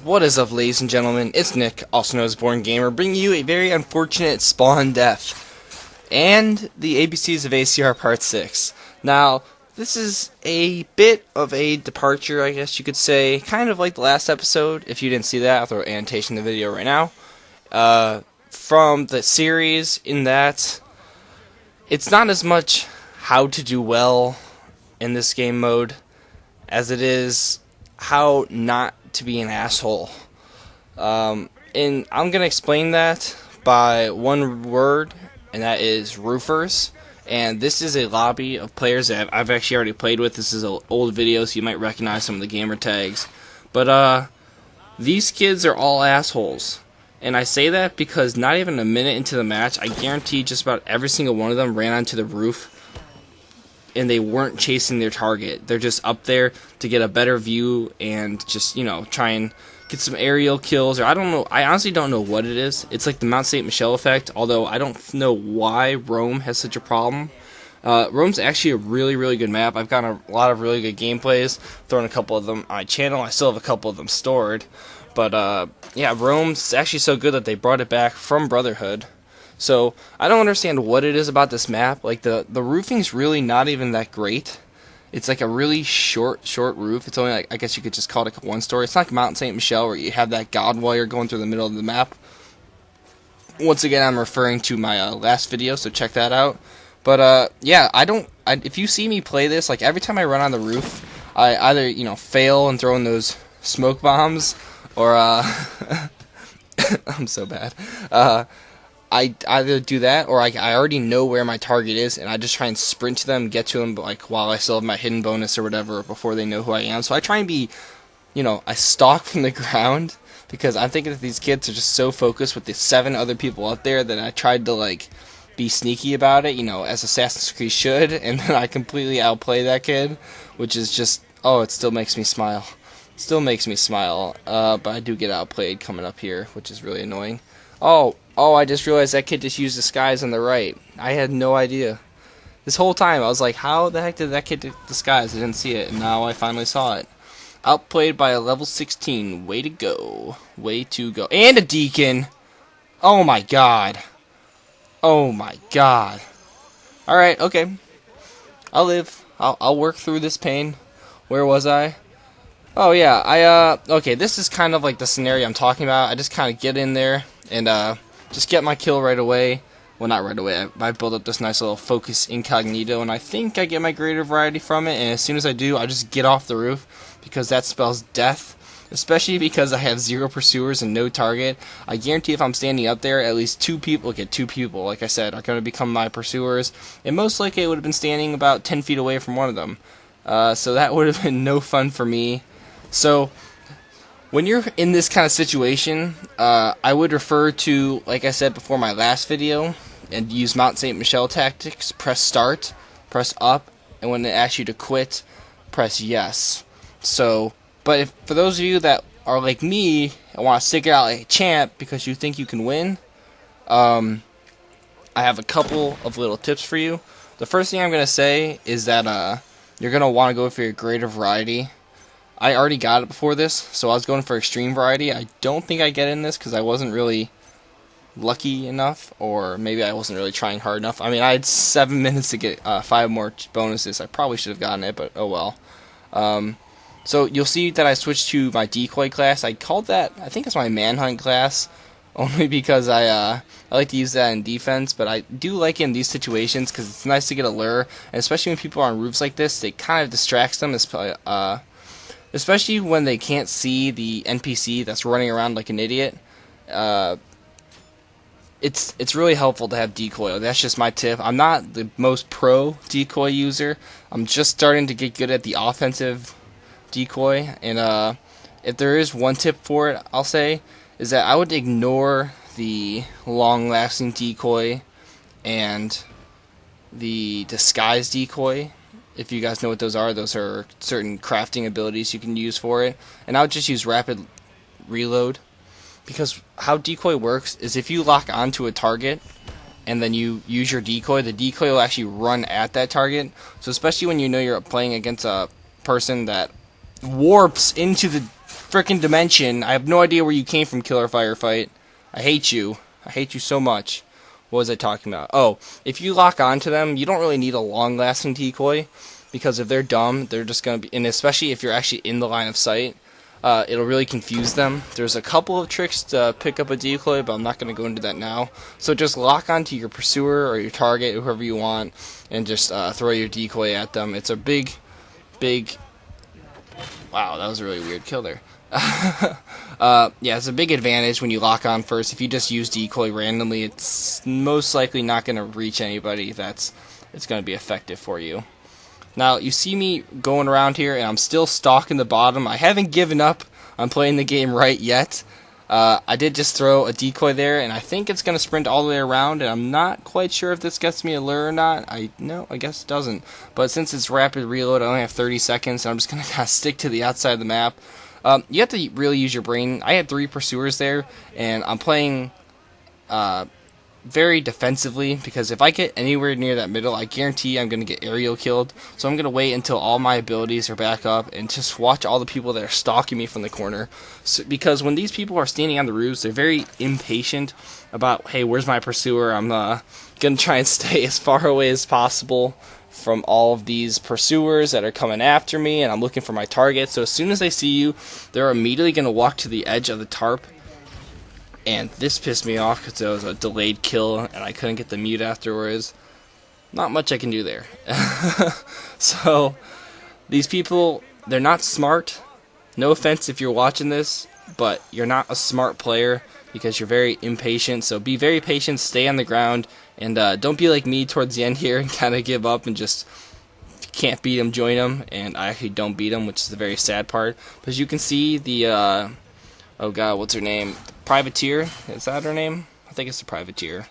What is up, ladies and gentlemen? It's Nick, also known as BournGamer, bringing you a very unfortunate spawn death and the ABCs of ACR Part 6. Now, this is a bit of a departure, I guess you could say, kind of like the last episode. If you didn't see that, I'll throw an annotation in the video right now. From the series, in that it's not as much how to do well in this game mode as it is how not to be an asshole. And I'm going to explain that by one word, and that is roofers. And this is a lobby of players that I've actually already played with. This is an old video, so you might recognize some of the gamer tags. But these kids are all assholes. And I say that because not even a minute into the match, I guarantee just about every single one of them ran onto the roof and they weren't chasing their target. They're just up there to get a better view and just, you know, try and get some aerial kills. Or I don't know. I honestly don't know what it is. It's like the Mount St. Michel effect, although I don't know why Rome has such a problem. Rome's actually a really, really good map. I've gotten a lot of really good gameplays, thrown a couple of them on my channel. I still have a couple of them stored. But, yeah, Rome's actually so good that they brought it back from Brotherhood. So, I don't understand what it is about this map. Like, the roofing's really not even that great. It's like a really short roof. It's only, like, I guess you could just call it like a one-story. It's not like Mount St. Michel where you have that god wire going through the middle of the map. Once again, I'm referring to my last video, so check that out. But, yeah, if you see me play this, like, every time I run on the roof, I either, you know, fail and throw in those smoke bombs, or, I'm so bad. I either do that, or I already know where my target is, and I just try and sprint to them, get to them, but like while I still have my hidden bonus or whatever, before they know who I am. So I try and be, you know, I stalk from the ground, because I'm thinking that these kids are just so focused with the 7 other people out there that I tried to, like, be sneaky about it, you know, as Assassin's Creed should, and then I completely outplay that kid, which is just, oh, it still makes me smile. Still makes me smile, but I do get outplayed coming up here, which is really annoying. Oh, I just realized that kid just used disguise on the right. I had no idea. This whole time, I was like, how the heck did that kid disguise? I didn't see it, and now I finally saw it. Outplayed by a level 16. Way to go. Way to go. And a deacon! Oh my god. Oh my god. Alright, okay. I'll live. I'll work through this pain. Where was I? Oh yeah, okay, this is kind of like the scenario I'm talking about. I just kind of get in there and just get my kill right away. Well, not right away. I build up this nice little focus incognito, and I think I get my greater variety from it. And as soon as I do, I just get off the roof, because that spells death. Especially because I have 0 pursuers and no target. I guarantee if I'm standing up there, at least 2 people, okay, 2 people, like I said, are going to become my pursuers. And most likely I would have been standing about 10 feet away from one of them. So that would have been no fun for me. So, when you're in this kind of situation, I would refer to, like I said before my last video, and use Mount St. Michel tactics. Press start, press up, and when it asks you to quit, press yes. So, but for those of you that are like me and want to stick it out like a champ because you think you can win, I have a couple of little tips for you. The first thing I'm going to say is that you're going to want to go for your greater variety. I already got it before this, so I was going for extreme variety. I don't think I get in this because I wasn't really lucky enough, or maybe I wasn't really trying hard enough. I mean, I had 7 minutes to get 5 more bonuses. I probably should have gotten it, but oh well. So you'll see that I switched to my decoy class. I called that, I think it's my manhunt class, only because I like to use that in defense, but I do like it in these situations because it's nice to get a lure, and especially when people are on roofs like this, it kind of distracts them, especially when they can't see the NPC that's running around like an idiot. It's really helpful to have decoy. That's just my tip. I'm not the most pro decoy user. I'm just starting to get good at the offensive decoy. And if there is one tip for it, I'll say, is that I would ignore the long-lasting decoy and the disguise decoy. If you guys know what those are certain crafting abilities you can use for it. And I would just use rapid reload. Because how decoy works is if you lock onto a target and then you use your decoy, the decoy will actually run at that target. So especially when you know you're playing against a person that warps into the frickin' dimension. I have no idea where you came from, Killer Firefight. I hate you. I hate you so much. What was I talking about? Oh, if you lock onto them, you don't really need a long-lasting decoy, because if they're dumb, they're just going to be, and especially if you're actually in the line of sight, it'll really confuse them. There's a couple of tricks to pick up a decoy, but I'm not going to go into that now. So just lock onto your pursuer or your target, whoever you want, and just throw your decoy at them. It's a big... Wow, that was a really weird kill there. Yeah, it's a big advantage when you lock on first. If you just use decoy randomly, it's most likely not going to reach anybody it's going to be effective for you. Now, you see me going around here, and I'm still stalking the bottom. I haven't given up on playing the game right yet. I did just throw a decoy there, and I think it's going to sprint all the way around, and I'm not quite sure if this gets me a lure or not. No, I guess it doesn't. But since it's rapid reload, I only have 30 seconds, so I'm just going to kind of stick to the outside of the map. You have to really use your brain. I had 3 pursuers there, and I'm playing very defensively, because if I get anywhere near that middle, I guarantee I'm going to get aerial killed. So I'm going to wait until all my abilities are back up and just watch all the people that are stalking me from the corner. So, because when these people are standing on the roofs, they're very impatient about, hey, where's my pursuer? I'm going to try and stay as far away as possible from all of these pursuers that are coming after me, and I'm looking for my target. So as soon as they see you, they're immediately going to walk to the edge of the tarp. And this pissed me off because it was a delayed kill and I couldn't get the mute afterwards. Not much I can do there. So, these people, they're not smart. No offense if you're watching this, but you're not a smart player because you're very impatient. So be very patient, stay on the ground, and don't be like me towards the end here and kind of give up and just, if you can't beat them, join them. And I actually don't beat them, which is the very sad part. But as you can see, the, oh god, what's her name? Privateer, is that her name? I think it's the Privateer.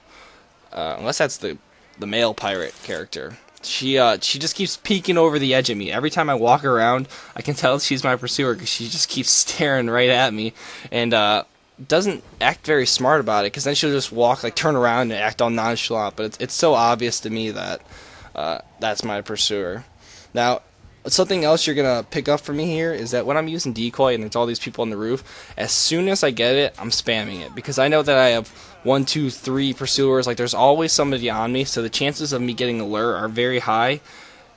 Unless that's the male pirate character. She just keeps peeking over the edge at me. Every time I walk around, I can tell she's my pursuer because she just keeps staring right at me, and doesn't act very smart about it, because then she'll just walk, like, turn around and act all nonchalant. But it's so obvious to me that that's my pursuer. Now, something else you're going to pick up from me here is that when I'm using decoy and there's all these people on the roof, as soon as I get it, I'm spamming it. Because I know that I have 1, 2, 3 pursuers. Like, there's always somebody on me, so the chances of me getting a lure are very high.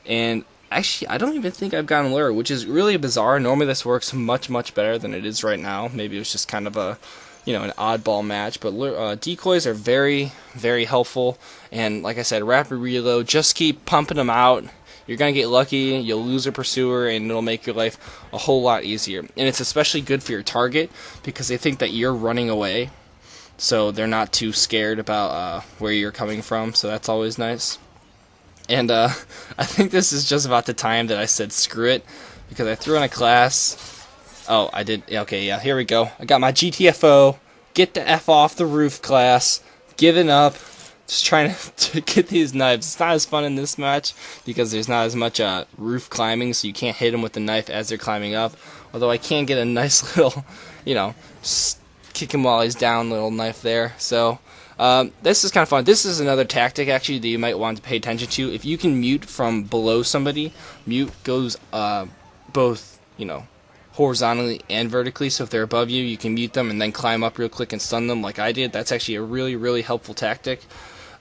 And actually, I don't even think I've gotten a lure, which is really bizarre. Normally this works much, much better than it is right now. Maybe it was just kind of a, you know, an oddball match. But decoys are very, very helpful. And like I said, rapid reload, just keep pumping them out. You're going to get lucky, you'll lose a pursuer, and it'll make your life a whole lot easier. And it's especially good for your target, because they think that you're running away, so they're not too scared about where you're coming from, so that's always nice. And I think this is just about the time that I said screw it, because I threw in a class. Oh, I did. Okay, yeah, here we go. I got my GTFO, get the F off the roof class, giving up. Just trying to get these knives. It's not as fun in this match because there's not as much roof climbing, so you can't hit them with the knife as they're climbing up. Although I can get a nice little, you know, just kick him while he's down little knife there. So this is kind of fun. This is another tactic actually that you might want to pay attention to. If you can mute from below somebody, mute goes both, you know, horizontally and vertically. So if they're above you, you can mute them and then climb up real quick and stun them like I did. That's actually a really, really helpful tactic.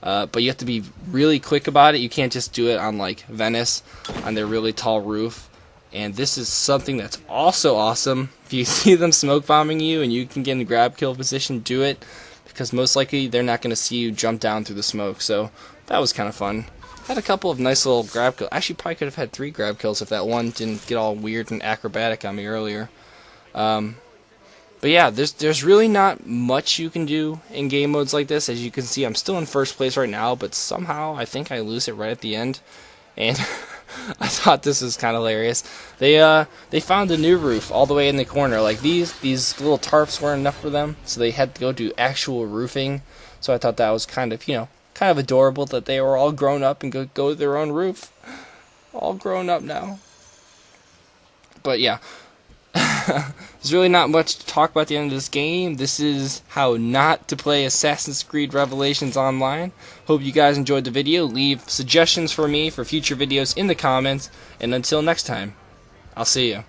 But you have to be really quick about it. You can't just do it on like Venice on their really tall roof. And this is something that's also awesome. If you see them smoke bombing you and you can get in a grab kill position, do it, because most likely they're not going to see you jump down through the smoke. So that was kind of fun. Had a couple of nice little grab kills. Actually, probably could have had 3 grab kills if that one didn't get all weird and acrobatic on me earlier. But yeah, there's really not much you can do in game modes like this. As you can see, I'm still in first place right now, but somehow I think I lose it right at the end. And I thought this was kind of hilarious. They found a new roof all the way in the corner. Like these little tarps weren't enough for them, so they had to go do actual roofing. So I thought that was kind of, you know, kind of adorable that they were all grown up and go to their own roof. All grown up now. But yeah. There's really not much to talk about at the end of this game. This is how not to play Assassin's Creed Revelations online. Hope you guys enjoyed the video. Leave suggestions for me for future videos in the comments. And until next time, I'll see you.